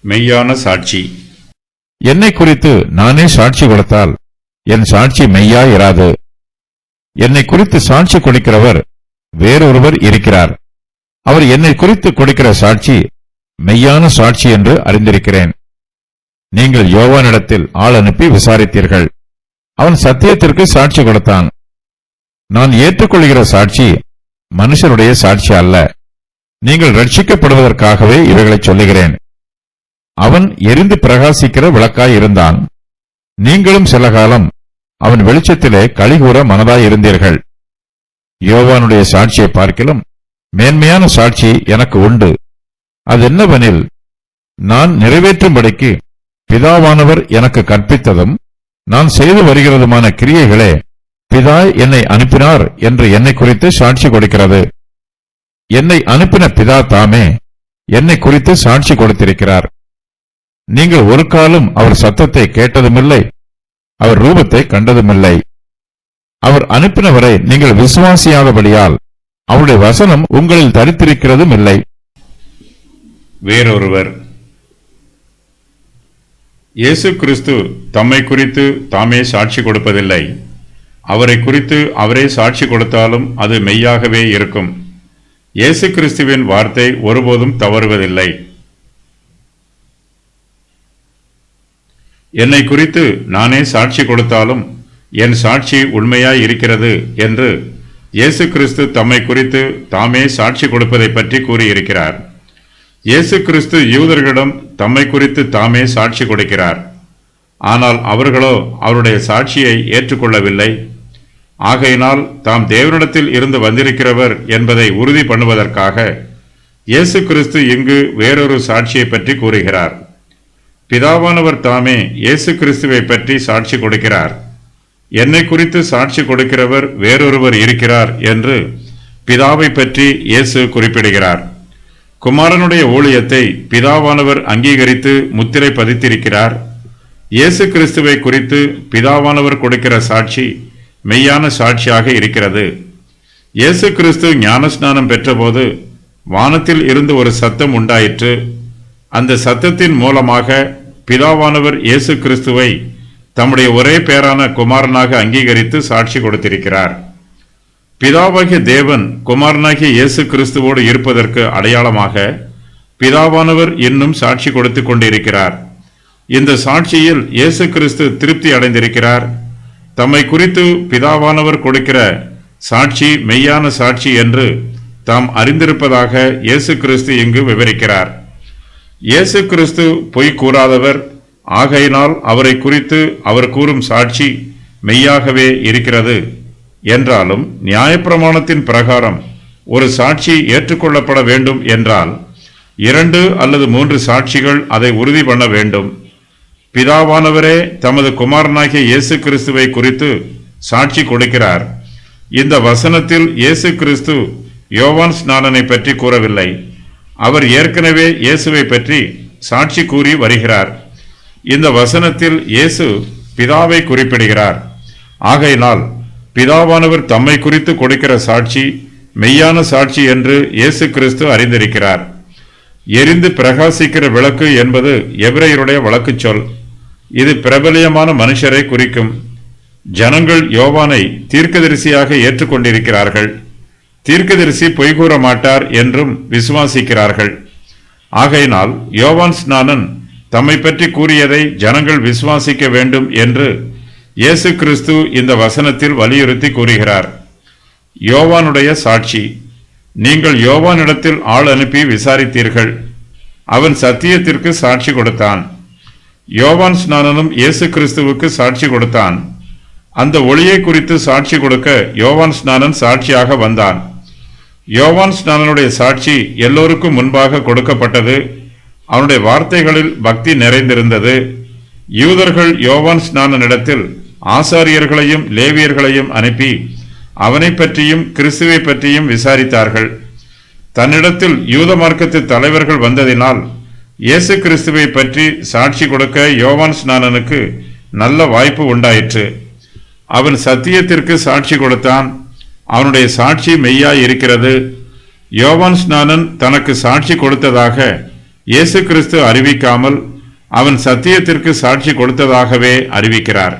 மெய்யான சாட்சி. என்னை குறித்து நானே சாட்சி கொடுத்தால் என் சாட்சி மெய்யாயிராது. என்னை குறித்து சாட்சி கொடுக்கிறவர் வேறொருவர் இருக்கிறார். அவர் என்னை குறித்து கொடுக்கிற சாட்சி மெய்யான சாட்சி என்று அறிந்திருக்கிறேன். நீங்கள் யோவானிடத்தில் ஆள் அனுப்பி விசாரித்தீர்கள். அவன் சத்தியத்திற்கு சாட்சி கொடுத்தான். நான் ஏற்றுக்கொள்கிற சாட்சி மனுஷருடைய சாட்சி அல்ல. நீங்கள் ரட்சிக்கப்படுவதற்காகவே இவைகளை சொல்லுகிறேன். அவன் எரிந்து பிரகாசிக்கிற விளக்காய் இருந்தான். நீங்களும் சில காலம் அவன் வெளிச்சத்திலே களிகூற மனதாயிருந்தீர்கள். யோவானுடைய சாட்சியை பார்க்கிலும் மேன்மையான சாட்சி எனக்கு உண்டு. அது என்னவெனில், நான் நிறைவேற்றும்படிக்கு பிதாவானவர் எனக்கு கற்பித்ததும் நான் செய்து வருகிறதுமான கிரியைகளே பிதா என்னை அனுப்பினார் என்று என்னை குறித்து சாட்சி கொடுக்கிறது. என்னை அனுப்பின பிதா தாமே என்னை குறித்து சாட்சி கொடுத்திருக்கிறார். நீங்கள் ஒரு காலம் அவர் சத்தத்தை கேட்டதுமில்லை, அவர் ரூபத்தை கண்டதுமில்லை. அவர் அனுப்பினவரை நீங்கள் விசுவாசியாதபடியால் அவருடைய வசனம் உங்களில் தரித்திருக்கிறதும் இல்லை. வேறொருவர், இயேசு கிறிஸ்து தம்மை குறித்து தாமே சாட்சி கொடுப்பதில்லை. அவரை குறித்து அவரே சாட்சி கொடுத்தாலும் அது மெய்யாகவே இருக்கும். இயேசு கிறிஸ்துவின் வார்த்தை ஒருபோதும் தவறுவதில்லை. என்னை குறித்து நானே சாட்சி கொடுத்தாலும் என் சாட்சி உண்மையாய் இருக்கிறது என்று இயேசு கிறிஸ்து தம்மை குறித்து தாமே சாட்சி கொடுப்பதை பற்றி கூறியிருக்கிறார். இயேசு கிறிஸ்து யூதர்களிடம் தம்மை குறித்து தாமே சாட்சி கொடுக்கிறார். ஆனால் அவர்களோ அவருடைய சாட்சியை ஏற்றுக்கொள்ளவில்லை. ஆகையினால் தாம் தேவனிடத்தில் இருந்து வந்திருக்கிறவர் என்பதை உறுதி பண்ணுவதற்காக இயேசு கிறிஸ்து இங்கு வேறொரு சாட்சியை பற்றி கூறுகிறார். பிதாவானவர் தாமே இயேசு கிறிஸ்துவை பற்றி சாட்சி கொடுக்கிறார். என்னை குறித்து சாட்சி கொடுக்கிறவர் வேறொருவர் இருக்கிறார் என்று பிதாவை பற்றி இயேசு குறிப்பிடுகிறார். குமாரனுடைய ஊழியத்தை பிதாவானவர் அங்கீகரித்து முத்திரை பதித்திருக்கிறார். இயேசு கிறிஸ்துவை குறித்து பிதாவானவர் கொடுக்கிற சாட்சி மெய்யான சாட்சியாக இருக்கிறது. இயேசு கிறிஸ்து ஞானஸ்நானம் பெற்றபோது வானத்தில் இருந்து ஒரு சத்தம் உண்டாயிற்று. அந்த சத்தத்தின் மூலமாக பிதாவானவர் இயேசு கிறிஸ்துவை தம்முடைய ஒரே பேரான குமாரனாக அங்கீகரித்து சாட்சி கொடுத்திருக்கிறார். பிதாவாகிய தேவன் குமாரனாகிய இயேசு கிறிஸ்துவோடு இருப்பதற்கு அடையாளமாக பிதாவானவர் இன்னும் சாட்சி கொடுத்து கொண்டிருக்கிறார். இந்த சாட்சியில் இயேசு கிறிஸ்து திருப்தி அடைந்திருக்கிறார். தம்மை குறித்து பிதாவானவர் கொடுக்கிற சாட்சி மெய்யான சாட்சி என்று தாம் அறிந்திருப்பதாக இயேசு கிறிஸ்து இங்கு விவரிக்கிறார். இயேசு கிறிஸ்து பொய் கூறாதவர். ஆகையினால் அவரை குறித்து அவர் கூறும் சாட்சி மெய்யாகவே இருக்கிறது. என்றாலும் நியாயப்பிரமாணத்தின் பிரகாரம் ஒரு சாட்சி ஏற்றுக்கொள்ளப்பட வேண்டும் என்றால் 2 அல்லது 3 சாட்சிகள் அதை உறுதி பண்ண வேண்டும். பிதாவானவரே தமது குமாரனாகிய இயேசு கிறிஸ்துவை குறித்து சாட்சி கொடுக்கிறார். இந்த வசனத்தில் இயேசு கிறிஸ்து யோவான் ஸ்நானனை பற்றி கூறவில்லை. அவர் ஏற்கனவே இயேசுவை பற்றி சாட்சி கூறி வருகிறார். இந்த வசனத்தில் இயேசு பிதாவை குறிப்பிடுகிறார். ஆகையினால் பிதாவானவர் தம்மை குறித்து கொடுக்கிற சாட்சி மெய்யான சாட்சி என்று இயேசு கிறிஸ்து அறிந்திருக்கிறார். எரிந்து பிரகாசிக்கிற விளக்கு என்பது எபிரேயருடைய வழக்குச் சொல். இது பிரபலியமான மனுஷரை குறிக்கும். ஜனங்கள் யோவானை தீர்க்கதரிசியாக ஏற்றுக்கொண்டிருக்கிறார்கள். தீர்க்கதரிசி பொய் கூற மாட்டார் என்றும் விசுவாசிக்கிறார்கள். ஆகையினால் யோவான் ஸ்நானன் தம்மை பற்றி கூறியதை ஜனங்கள் விசுவாசிக்க வேண்டும் என்று இயேசு கிறிஸ்து இந்த வசனத்தில் வலியுறுத்தி கூறுகிறார். யோவானுடைய சாட்சி. நீங்கள் யோவானிடத்தில் ஆள் அனுப்பி விசாரித்தீர்கள். அவன் சத்தியத்திற்கு சாட்சி கொடுத்தான். யோவான் ஸ்நானனும் இயேசு கிறிஸ்துவுக்கு சாட்சி கொடுத்தான். அந்த ஒளியை குறித்து சாட்சி கொடுக்க யோவான் ஸ்நானன் சாட்சியாக வந்தான். யோவான் ஸ்நானனுடைய சாட்சி எல்லோருக்கும் முன்பாக கொடுக்கப்பட்டது. அவனுடைய வார்த்தைகளில் பக்தி நிறைந்திருந்தது. யூதர்கள் யோவான் ஸ்நானனிடத்தில் ஆசாரியர்களையும் லேவியர்களையும் அனுப்பி அவனை பற்றியும் கிறிஸ்துவை பற்றியும் விசாரித்தார்கள். தன்னிடத்தில் யூத மார்க்கத்து தலைவர்கள் வந்ததினால் இயேசு கிறிஸ்துவை பற்றி சாட்சி கொடுக்க யோவான் ஸ்நானனுக்கு நல்ல வாய்ப்பு உண்டாயிற்று. அவன் சத்தியத்திற்கு சாட்சி கொடுத்தான். அவனுடைய சாட்சி மெய்யாய் இருக்கிறது. யோவான் ஸ்நானன் தனக்கு சாட்சி கொடுத்ததாக இயேசு கிறிஸ்து அறிவிக்காமல் அவன் சத்தியத்திற்கு சாட்சி கொடுத்ததாகவே அறிவிக்கிறார்.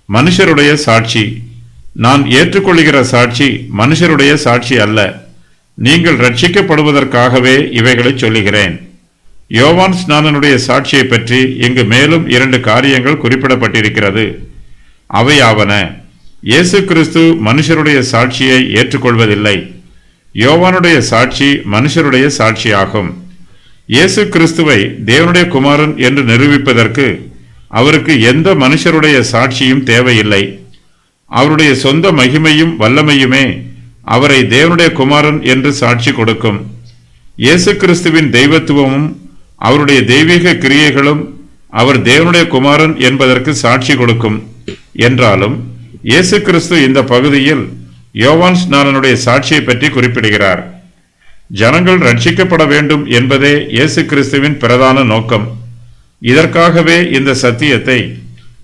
மனுஷருடைய சாட்சி. நான் ஏற்றுக்கொள்கிற சாட்சி மனுஷருடைய சாட்சி அல்ல. நீங்கள் ரட்சிக்கப்படுவதற்காகவே இவைகளை சொல்லுகிறேன். யோவான் ஸ்நானனுடைய சாட்சியை பற்றி இங்கு மேலும் 2 காரியங்கள் குறிப்பிடப்பட்டிருக்கிறது. அவையாவன: இயேசு கிறிஸ்து மனுஷருடைய சாட்சியை ஏற்றுக்கொள்வதில்லை. யோவானுடைய சாட்சி மனுஷருடைய சாட்சியாகும். இயேசு கிறிஸ்துவை தேவனுடைய குமாரன் என்று நிரூபிப்பதற்கு அவருக்கு எந்த மனுஷருடைய சாட்சியும் தேவையில்லை. அவருடைய சொந்த மகிமையும் வல்லமையுமே அவரை தேவனுடைய குமாரன் என்று சாட்சி கொடுக்கும். இயேசு கிறிஸ்துவின் தெய்வத்துவமும் அவருடைய தெய்வீக கிரியைகளும் அவர் தேவனுடைய குமாரன் என்பதற்கு சாட்சி கொடுக்கும். என்றாலும் இயேசு கிறிஸ்து இந்த பகுதியில் யோவான் ஸ்நானனுடைய சாட்சியை பற்றி குறிப்பிடுகிறார். ஜனங்கள் ரட்சிக்கப்பட வேண்டும் என்பதே இயேசு கிறிஸ்துவின் பிரதான நோக்கம். இதற்காகவே இந்த சத்தியத்தை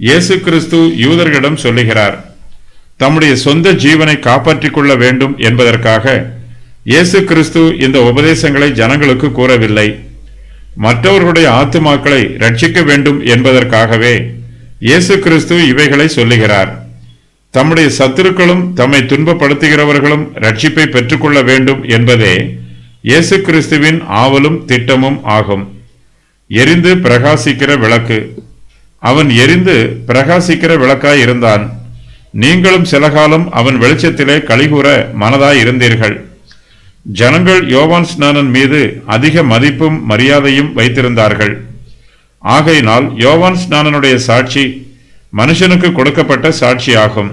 இயேசு கிறிஸ்து யூதர்களிடம் சொல்லுகிறார். தம்முடைய சொந்த ஜீவனை காப்பாற்றிக் கொள்ள வேண்டும் என்பதற்காக இயேசு கிறிஸ்து இந்த உபதேசங்களை ஜனங்களுக்கு கூறவில்லை. மற்றவர்களுடைய ஆத்துமாக்களை ரட்சிக்க வேண்டும் என்பதற்காகவே இயேசு கிறிஸ்து இவைகளை சொல்லுகிறார். தம்முடைய சத்துருக்களும் தம்மை துன்பப்படுத்துகிறவர்களும் ரட்சிப்பை பெற்றுக்கொள்ள வேண்டும் என்பதே இயேசு கிறிஸ்துவின் ஆவலும் திட்டமும் ஆகும். எரிந்து பிரகாசிக்கிற விளக்கு. அவன் எரிந்து பிரகாசிக்கிற விளக்காய் இருந்தான். நீங்களும் சில காலம் அவன் வெளிச்சத்திலே களிகூற மனதாய் இருந்தீர்கள். ஜனங்கள் யோவான் ஸ்நானன் மீது அதிக மதிப்பும் மரியாதையும் வைத்திருந்தார்கள். ஆகையினால் யோவான் ஸ்நானனுடைய சாட்சி மனுஷனுக்கு கொடுக்கப்பட்ட சாட்சியாகும்.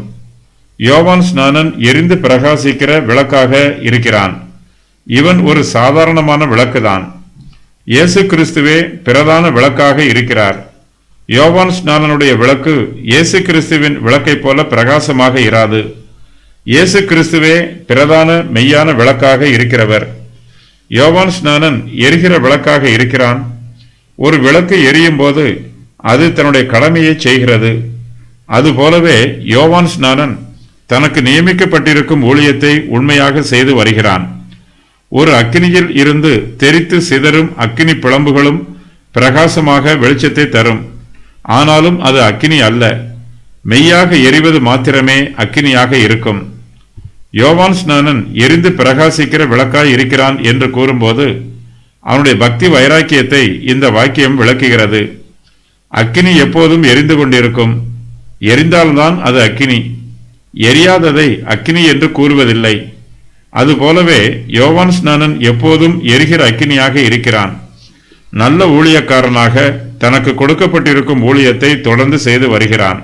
யோவான் ஸ்நானன் எரிந்து பிரகாசிக்கிற விளக்காக இருக்கிறான். இவன் ஒரு சாதாரணமான விளக்குதான். இயேசு கிறிஸ்துவே பிரதான விளக்காக இருக்கிறார். யோவான் ஸ்நானனுடைய விளக்கு இயேசு கிறிஸ்துவின் விளக்கை போல பிரகாசமாக இராது. இயேசு கிறிஸ்துவே பிரதான மெய்யான விளக்காக இருக்கிறவர். யோவான் ஸ்நானன் எரிகிற விளக்காக இருக்கிறான். ஒரு விளக்கு எரியும் போது அது தன்னுடைய கடமையை செய்கிறது. அதுபோலவே யோவான் ஸ்நானன் தனக்கு நியமிக்கப்பட்டிருக்கும் ஊழியத்தை உண்மையாக செய்து வருகிறான். ஒரு அக்கினியில் இருந்து தெரித்து சிதறும் அக்கினி பிளம்புகளும் பிரகாசமாக வெளிச்சத்தை தரும். ஆனாலும் அது அக்கினி அல்ல. மெய்யாக எரிவது மாத்திரமே அக்கினியாக இருக்கும். யோவான் ஸ்நானன் எரிந்து பிரகாசிக்கிற விளக்காய் இருக்கிறான் என்று கூறும்போது அவனுடைய பக்தி வைராக்கியத்தை இந்த வாக்கியம் விளக்குகிறது. அக்கினி எப்போதும் எரிந்து கொண்டிருக்கும். எரிந்தால்தான் அது அக்கினி. எரியாததை அக்கினி என்று கூறுவதில்லை. அதுபோலவே யோவான் ஸ்நானன் எப்போதும் எரிகிற அக்கினியாக இருக்கிறான். நல்ல ஊழியக்காரனாக தனக்கு கொடுக்கப்பட்டிருக்கும் ஊழியத்தை தொடர்ந்து செய்து வருகிறான்.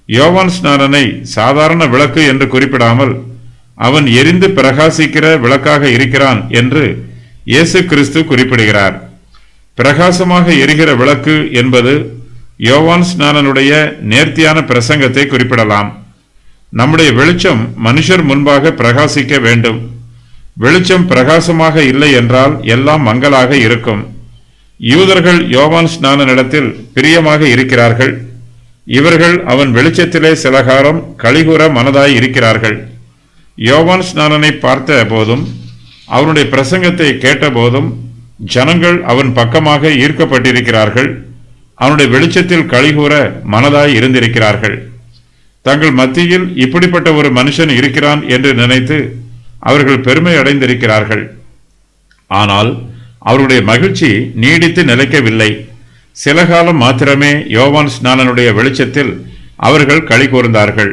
யோவான் ஸ்நானனை சாதாரண விளக்கு என்று குறிப்பிடாமல் அவன் எரிந்து பிரகாசிக்கிற விளக்காக இருக்கிறான் என்று இயேசு கிறிஸ்து குறிப்பிடுகிறார். பிரகாசமாக எரிகிற விளக்கு என்பது யோவான் ஸ்நானனுடைய நேர்த்தியான பிரசங்கத்தை குறிப்பிடலாம். நம்முடைய வெளிச்சம் மனுஷர் முன்பாக பிரகாசிக்க வேண்டும். வெளிச்சம் பிரகாசமாக இல்லை என்றால் எல்லாம் மங்கலாக இருக்கும். யூதர்கள் யோவான் ஸ்நானனிடத்தில் பிரியமாக இருக்கிறார்கள். இவர்கள் அவன் வெளிச்சத்திலே சில காலம் களிகூற மனதாய் இருக்கிறார்கள். யோவான் ஸ்நானனை பார்த்த போதும் அவனுடைய பிரசங்கத்தை கேட்ட போதும் ஜனங்கள் அவன் பக்கமாக ஈர்க்கப்பட்டிருக்கிறார்கள். அவனுடைய வெளிச்சத்தில் களிகூற மனதாய் இருந்திருக்கிறார்கள். தங்கள் மத்தியில் இப்படிப்பட்ட ஒரு மனுஷன் இருக்கிறான் என்று நினைத்து அவர்கள் பெருமை அடைந்திருக்கிறார்கள். ஆனால் அவருடைய மகிழ்ச்சி நீடித்து நிலைக்கவில்லை. சில காலம் மாத்திரமே யோவான் ஸ்நானனுடைய வெளிச்சத்தில் அவர்கள் களி கூர்ந்தார்கள்.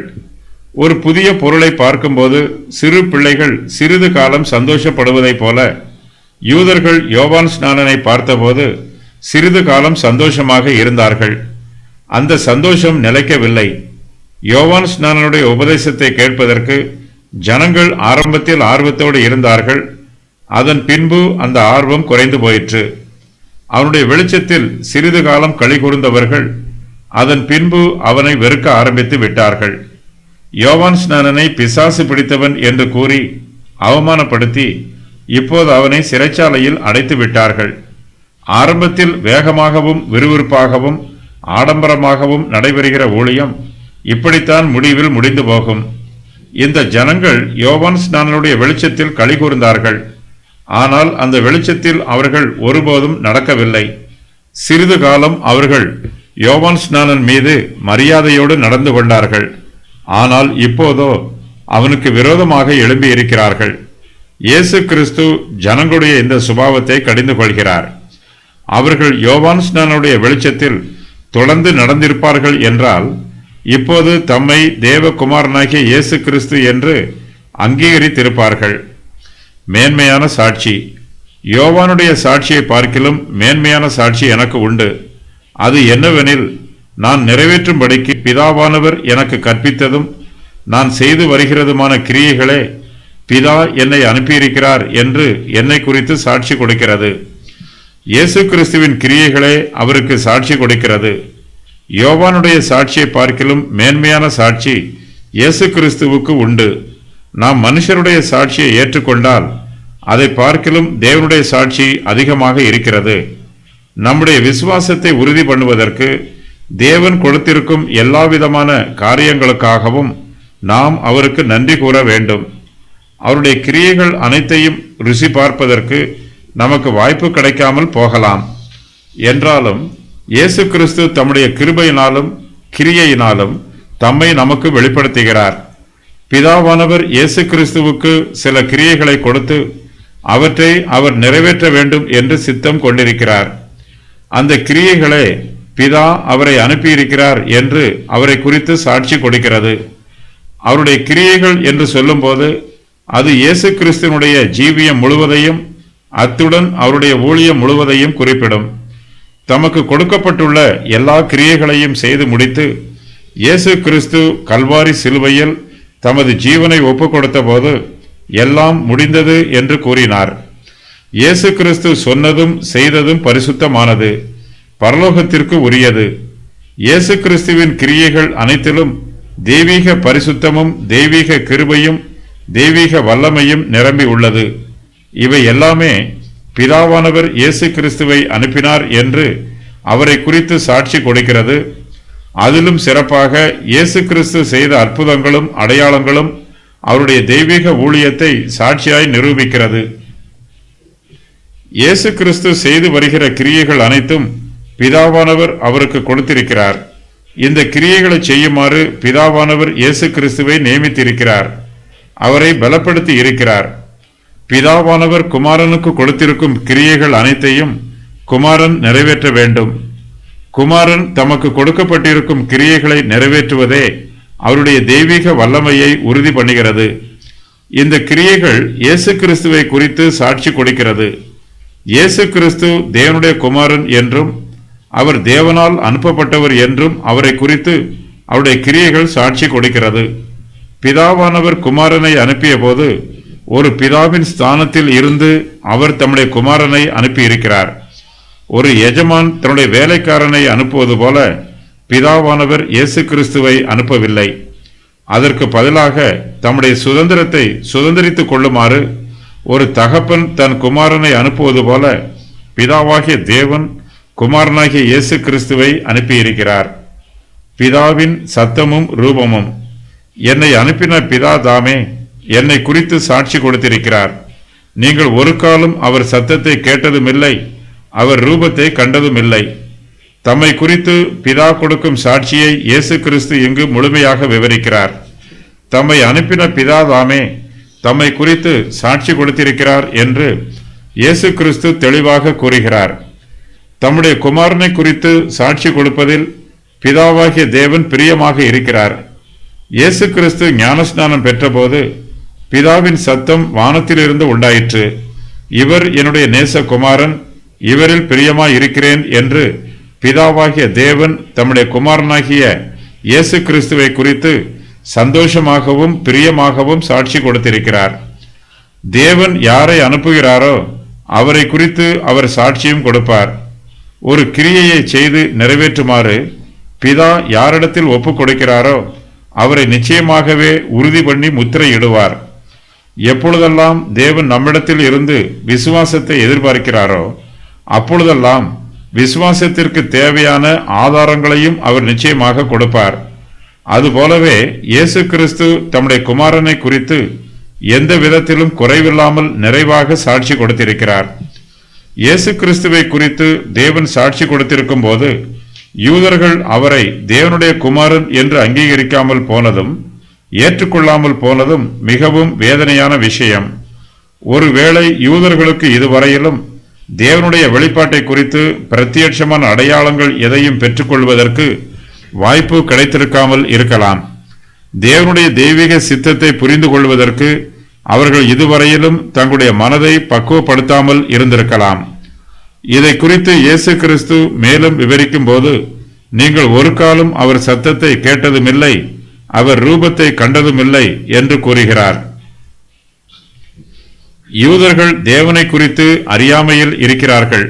ஒரு புதிய பொருளை பார்க்கும்போது சிறு பிள்ளைகள் சிறிது காலம் சந்தோஷப்படுவதைப் போல யூதர்கள் யோவான் ஸ்நானனை பார்த்தபோது சிறிது காலம் சந்தோஷமாக இருந்தார்கள். அந்த சந்தோஷம் நிலைக்கவில்லை. யோவான் ஸ்நானனுடைய உபதேசத்தை கேட்பதற்கு ஜனங்கள் ஆரம்பத்தில் ஆர்வத்தோடு இருந்தார்கள். அதன் பின்பு அந்த ஆர்வம் குறைந்து போயிற்று. அவனுடைய வெளிச்சத்தில் சிறிது காலம் களி கூர்ந்தவர்கள் அதன் பின்பு அவனை வெறுக்க ஆரம்பித்து விட்டார்கள். யோவான் ஸ்நானனை பிசாசு பிடித்தவன் என்று கூறி அவமானப்படுத்தி இப்போது அவனை சிறைச்சாலையில் அடைத்து விட்டார்கள். ஆரம்பத்தில் வேகமாகவும் விறுவிறுப்பாகவும் ஆடம்பரமாகவும் நடைபெறுகிற ஊழியம் இப்படித்தான் முடிவில் முடிந்து போகும். இந்த ஜனங்கள் யோவான் ஸ்நானனுடைய வெளிச்சத்தில் களி கூர்ந்தார்கள். ஆனால் அந்த வெளிச்சத்தில் அவர்கள் ஒருபோதும் நடக்கவில்லை. சிறிது காலம் அவர்கள் யோவான் ஸ்நானன் மீது மரியாதையோடு நடந்து கொண்டார்கள். ஆனால் இப்போதோ அவனுக்கு விரோதமாக எழும்பியிருக்கிறார்கள். இயேசு கிறிஸ்து ஜனங்களுடைய இந்த சுபாவத்தை கடிந்து கொள்கிறார். அவர்கள் யோவான் ஸ்நானனுடைய வெளிச்சத்தில் தொடர்ந்து நடந்திருப்பார்கள் என்றால் இப்போது தம்மை தேவகுமாரனாகிய இயேசு கிறிஸ்து என்று அங்கீகரித்திருப்பார்கள். மேன்மையான சாட்சி. யோவானுடைய சாட்சியை பார்க்கிலும் மேன்மையான சாட்சி எனக்கு உண்டு. அது என்னவெனில், நான் நிறைவேற்றும்படிக்கு பிதாவானவர் எனக்கு கற்பித்ததும் நான் செய்து வருகிறதுமான கிரியைகளே பிதா என்னை அனுப்பியிருக்கிறார் என்று என்னை குறித்து சாட்சி கொடுக்கிறது. இயேசு கிறிஸ்துவின் கிரியைகளே அவருக்கு சாட்சி கொடுக்கிறது. யோவானுடைய சாட்சியை பார்க்கிலும் மேன்மையான சாட்சி இயேசு கிறிஸ்துவுக்கு உண்டு. நாம் மனுஷருடைய சாட்சியை ஏற்றுக்கொண்டால் அதை பார்க்கிலும் தேவனுடைய சாட்சி அதிகமாக இருக்கிறது. நம்முடைய விசுவாசத்தை உறுதி பண்ணுவதற்கு தேவன் கொடுத்திருக்கும் எல்லாவிதமான காரியங்களுக்காகவும் நாம் அவருக்கு நன்றி கூற வேண்டும். அவருடைய கிரியைகள் அனைத்தையும் ருசி பார்ப்பதற்கு நமக்கு வாய்ப்பு கிடைக்காமல் போகலாம். என்றாலும் இயேசு கிறிஸ்து தம்முடைய கிருபையினாலும் கிரியையினாலும் தம்மை நமக்கு வெளிப்படுத்துகிறார். பிதாவானவர் இயேசு கிறிஸ்துவுக்கு சில கிரியைகளை கொடுத்து அவற்றை அவர் நிறைவேற்ற வேண்டும் என்று சித்தம் கொண்டிருக்கிறார். அந்த கிரியைகளே பிதா அவரை அனுப்பியிருக்கிறார் என்று அவரை குறித்து சாட்சி கொடுக்கிறது. அவருடைய கிரியைகள் என்று சொல்லும்போது அது இயேசு கிறிஸ்துவனுடைய ஜீவியம் முழுவதையும் அத்துடன் அவருடைய ஊழியம் முழுவதையும் குறிப்பிடும். தமக்கு கொடுக்கப்பட்டுள்ள எல்லா கிரியைகளையும் செய்து முடித்து இயேசு கிறிஸ்து கல்வாரி சிலுவையில் தமது ஜீவனை ஒப்புக் கொடுத்த போது எல்லாம் முடிந்தது என்று கூறினார். இயேசு கிறிஸ்து சொன்னதும் செய்ததும் பரிசுத்தமானது, பரலோகத்திற்கு உரியது. இயேசு கிறிஸ்துவின் கிரியைகள் அனைத்திலும் தெய்வீக பரிசுத்தமும் தெய்வீக கிருபையும் தெய்வீக வல்லமையும் நிரம்பி உள்ளது. இவை எல்லாமே பிதாவானவர் இயேசு கிறிஸ்துவை அனுப்பினார் என்று அவரை குறித்து சாட்சி கொடுக்கிறது. அதிலும் சிறப்பாக இயேசு கிறிஸ்து செய்த அற்புதங்களும் அடையாளங்களும் அவருடைய தெய்வீக ஊழியத்தை சாட்சியாய் நிரூபிக்கிறது. இயேசு கிறிஸ்து செய்து வருகிற கிரியைகள் அனைத்தும் பிதாவானவர் அவருக்கு கொடுத்திருக்கிறார். இந்த கிரியைகளை செய்யுமாறு பிதாவானவர் இயேசு கிறிஸ்துவை நியமித்திருக்கிறார். அவரை பலப்படுத்தி இருக்கிறார். பிதாவானவர் குமாரனுக்கு கொடுத்திருக்கும் கிரியைகள் அனைத்தையும் குமாரன் நிறைவேற்ற வேண்டும். குமாரன் தமக்கு கொடுக்கப்பட்டிருக்கும் கிரியைகளை நிறைவேற்றுவதே அவருடைய தெய்வீக வல்லமையை உறுதி பண்ணுகிறது. இந்த கிரியைகள் இயேசு கிறிஸ்துவை குறித்து சாட்சி கொடுக்கிறது. இயேசு கிறிஸ்து தேவனுடைய குமாரன் என்றும் அவர் தேவனால் அனுப்பப்பட்டவர் என்றும் அவரை குறித்து அவருடைய கிரியைகள் சாட்சி கொடுக்கிறது. பிதாவானவர் குமாரனை அனுப்பிய போது ஒரு பிதாவின் ஸ்தானத்தில் இருந்து அவர் தம்முடைய குமாரனை அனுப்பியிருக்கிறார். ஒரு எஜமான் தன்னுடைய வேலைக்காரனை அனுப்புவது போல பிதாவானவர் இயேசு கிறிஸ்துவை அனுப்பவில்லை. அதற்கு பதிலாக தம்முடைய சுதந்திரத்தை சுதந்திரித்துக் கொள்ளுமாறு ஒரு தகப்பன் தன் குமாரனை அனுப்புவது போல பிதாவாகிய தேவன் குமாரனாகிய இயேசு கிறிஸ்துவை அனுப்பியிருக்கிறார். பிதாவின் சத்தமும் ரூபமும். என்னை அனுப்பின பிதா தாமே என்னை குறித்து சாட்சி கொடுத்திருக்கிறார். நீங்கள் ஒரு காலம் அவர் சத்தத்தை கேட்டதுமில்லை, அவர் ரூபத்தை கண்டதுமில்லை. தம்மை குறித்து பிதா கொடுக்கும் சாட்சியை இயேசு கிறிஸ்து இங்கு முழுமையாக விவரிக்கிறார். தம்மை அனுப்பின பிதா தாமே தம்மை குறித்து சாட்சி கொடுத்திருக்கிறார் என்று இயேசு கிறிஸ்து தெளிவாக கூறுகிறார். தம்முடைய குமாரனை குறித்து சாட்சி கொடுப்பதில் பிதாவாகிய தேவன் பிரியமாக இருக்கிறார். இயேசு கிறிஸ்து ஞானஸ்நானம் பெற்றபோது பிதாவின் சத்தம் வானத்திலிருந்து உண்டாயிற்று. இவர் என்னுடைய நேசகுமாரன், இவரில் பிரியமாய் இருக்கிறேன் என்று பிதாவாகிய தேவன் தம்முடைய குமாரனாகிய இயேசு கிறிஸ்துவை குறித்து சந்தோஷமாகவும் பிரியமாகவும் சாட்சி கொடுத்திருக்கிறார். தேவன் யாரை அனுப்புகிறாரோ அவரை குறித்து அவர் சாட்சியும் கொடுப்பார். ஒரு கிரியையை செய்து நிறைவேற்றுமாறு பிதா யாரிடத்தில் ஒப்புக் கொடுக்கிறாரோ அவரை நிச்சயமாகவே உறுதி பண்ணி முத்திரையிடுவார். எப்பொழுதெல்லாம் தேவன் நம்மிடத்தில் இருந்து விசுவாசத்தை எதிர்பார்க்கிறாரோ அப்பொழுதெல்லாம் விசுவாசத்திற்கு தேவையான ஆதாரங்களையும் அவர் நிச்சயமாக கொடுப்பார். அதுபோலவே இயேசு கிறிஸ்து தம்முடைய குமாரனை குறித்து எந்த விதத்திலும் குறைவில்லாமல் நிறைவாக சாட்சி கொடுத்திருக்கிறார். இயேசு கிறிஸ்துவை குறித்து தேவன் சாட்சி கொடுத்திருக்கும் போது யூதர்கள் அவரை தேவனுடைய குமாரன் என்று அங்கீகரிக்காமல் போனதும் ஏற்றுக்கொள்ளாமல் போனதும் மிகவும் வேதனையான விஷயம். ஒருவேளை யூதர்களுக்கு இதுவரையிலும் தேவனுடைய வெளிப்பாட்டை குறித்து பிரத்யட்சமான அடையாளங்கள் எதையும் பெற்றுக்கொள்வதற்கு வாய்ப்பு கிடைத்திருக்காமல் இருக்கலாம். தேவனுடைய தெய்வீக சித்தத்தை புரிந்து கொள்வதற்கு அவர்கள் இதுவரையிலும் தங்களுடைய மனதை பக்குவப்படுத்தாமல் இருந்திருக்கலாம். இதை குறித்து இயேசு கிறிஸ்து மேலும் விவரிக்கும் போது, நீங்கள் ஒரு காலம் அவர் சத்தத்தை கேட்டதுமில்லை, அவர் ரூபத்தை கண்டதுமில்லை என்று கூறுகிறார். யூதர்கள் தேவனை குறித்து அறியாமையில் இருக்கிறார்கள்.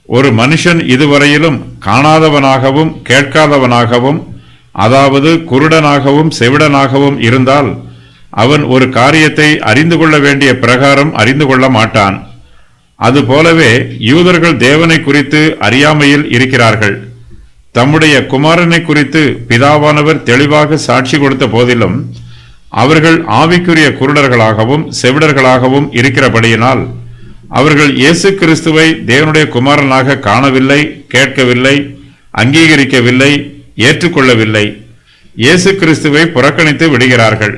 ஒரு மனுஷன் இதுவரையிலும் காணாதவனாகவும் கேட்காதவனாகவும், அதாவது குருடனாகவும் செவிடனாகவும் இருந்தால் அவன் ஒரு காரியத்தை அறிந்து கொள்ள வேண்டிய பிரகாரம் அறிந்து கொள்ள மாட்டான். அதுபோலவே யூதர்கள் தேவனை குறித்து அறியாமையில் இருக்கிறார்கள். தம்முடைய குமாரனை குறித்து பிதாவானவர் தெளிவாக சாட்சி கொடுத்த போதிலும் அவர்கள் ஆவிக்குரிய குருடர்களாகவும் செவிடர்களாகவும் இருக்கிறபடியினால் அவர்கள் இயேசு கிறிஸ்துவை தேவனுடைய குமாரனாக காணவில்லை, கேட்கவில்லை, அங்கீகரிக்கவில்லை, ஏற்றுக்கொள்ளவில்லை. இயேசு கிறிஸ்துவை புறக்கணித்து விடுகிறார்கள்.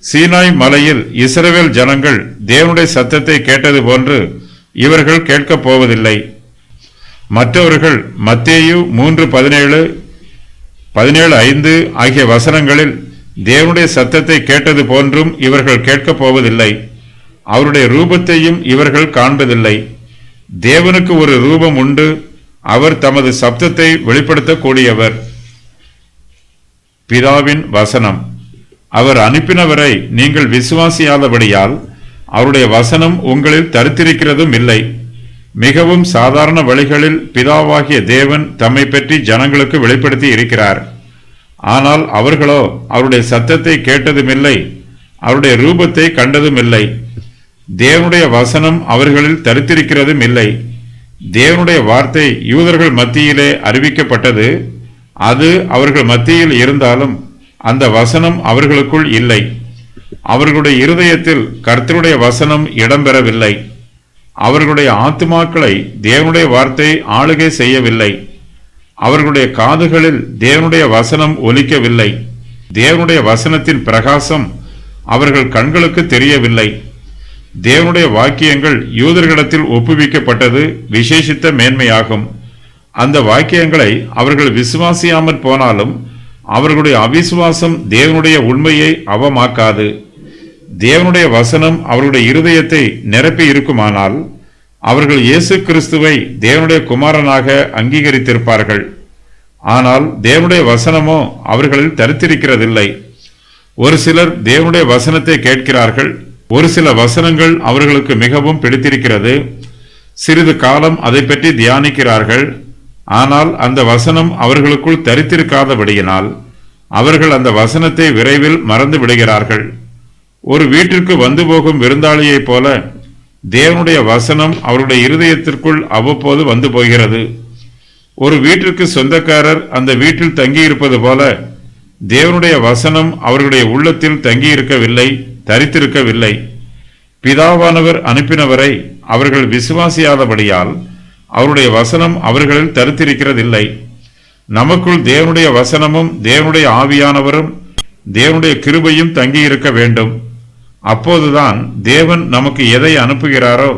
சீனாய் மலையில் இஸ்ரவேல் ஜனங்கள் தேவனுடைய சத்தத்தை கேட்டது போன்று இவர்கள் கேட்கப் போவதில்லை. மற்றவர்கள் மத்தேயு 3:17, 17:5 ஆகிய வசனங்களில் தேவனுடைய சத்தத்தை கேட்டது போன்றும் இவர்கள் கேட்கப் போவதில்லை. அவருடைய ரூபத்தையும் இவர்கள் காண்பதில்லை. தேவனுக்கு ஒரு ரூபம் உண்டு. அவர் தமது சப்தத்தை வெளிப்படுத்தக்கூடியவர். பிதாவின் வசனம். அவர் அனுப்பினவரை நீங்கள் விசுவாசியாதபடியால் அவருடைய வசனம் உங்களில் தரித்திருக்கிறதும் இல்லை. மிகவும் சாதாரண வழிகளில் பிதாவாகிய தேவன் தம்மை பற்றி ஜனங்களுக்கு வெளிப்படுத்தி இருக்கிறார். ஆனால் அவர்களோ அவருடைய சத்தத்தை கேட்டதுமில்லை, அவருடைய ரூபத்தை கண்டதுமில்லை. தேவனுடைய வசனம் அவர்களில் தரித்திருக்கிறதும் இல்லை. தேவனுடைய வார்த்தை யூதர்கள் மத்தியிலே அறிவிக்கப்பட்டது. அது அவர்கள் மத்தியில் இருந்தாலும் அந்த வசனம் அவர்களுக்குள் இல்லை. அவர்களுடைய இருதயத்தில் கர்த்தருடைய வசனம் இடம்பெறவில்லை. அவர்களுடைய ஆத்துமாக்களை தேவனுடைய வார்த்தை ஆளுகை செய்யவில்லை. அவர்களுடைய காதுகளில் தேவனுடைய வசனம் ஒலிக்கவில்லை. தேவனுடைய வசனத்தின் பிரகாசம் அவர்கள் கண்களுக்கு தெரியவில்லை. தேவனுடைய வாக்கியங்கள் யூதர்களிடத்தில் ஒப்புவிக்கப்பட்டது விசேஷித்த மேன்மையாகும். அந்த வாக்கியங்களை அவர்கள் விசுவாசியாமற் போனாலும் அவர்களுடைய அவிசுவாசம் தேவனுடைய உண்மையை அவமாக்காது. தேவனுடைய வசனம் அவர்களுடைய இருதயத்தை நிரப்பி இருக்குமானால் அவர்கள் இயேசு கிறிஸ்துவை தேவனுடைய குமாரனாக அங்கீகரித்திருப்பார்கள். ஆனால் தேவனுடைய வசனமோ அவர்களில் தரித்திருக்கிறதில்லை. ஒரு சிலர் தேவனுடைய வசனத்தை கேட்கிறார்கள். ஒரு சில வசனங்கள் அவர்களுக்கு மிகவும் பிடித்திருக்கிறது. சிறிது காலம் அதை பற்றி தியானிக்கிறார்கள். ஆனால் அந்த வசனம் அவர்களுக்குள் தரித்திருக்காதபடியினால் அவர்கள் அந்த வசனத்தை விரைவில் மறந்து விடுகிறார்கள். ஒரு வீட்டிற்கு வந்து போகும் விருந்தாளியைப் போல தேவனுடைய வசனம் அவருடைய இருதயத்திற்குள் அவ்வப்போது வந்து போகிறது. ஒரு வீட்டிற்கு சொந்தக்காரர் அந்த வீட்டில் தங்கியிருப்பது போல தேவனுடைய வசனம் அவர்களுடைய உள்ளத்தில் தங்கியிருக்கவில்லை, தரித்திருக்கவில்லை. பிதாவானவர் அனுப்பினவரை அவர்கள் விசுவாசியாதபடியால் அவருடைய வசனம் அவர்களில் தரித்திருக்கிறதில்லை. நமக்குள் தேவனுடைய வசனமும் தேவனுடைய ஆவியானவரும் தேவனுடைய கிருபையும் தங்கியிருக்க வேண்டும். அப்போதுதான் தேவன் நமக்கு எதை அனுப்புகிறாரோ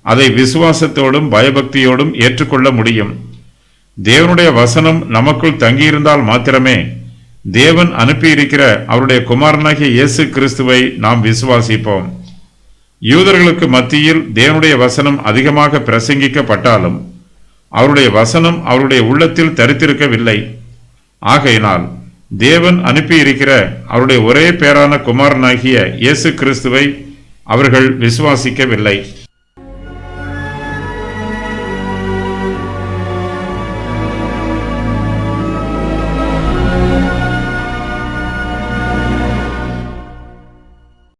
அதை விசுவாசத்தோடும் பயபக்தியோடும் ஏற்றுக்கொள்ள முடியும். தேவனுடைய வசனம் நமக்குள் தங்கியிருந்தால் மாத்திரமே தேவன் அனுப்பியிருக்கிற அவருடைய குமாரனாகிய இயேசு கிறிஸ்துவை நாம் விசுவாசிப்போம். யூதர்களுக்கு மத்தியில் தேவனுடைய வசனம் அதிகமாக பிரசங்கிக்கப்பட்டாலும் அவருடைய வசனம் அவருடைய உள்ளத்தில் தரித்திருக்கவில்லை. ஆகையினால் தேவன் அனுப்பியிருக்கிற அவருடைய ஒரே பேரான குமாரனாகிய இயேசு கிறிஸ்துவை அவர்கள் விசுவாசிக்கவில்லை.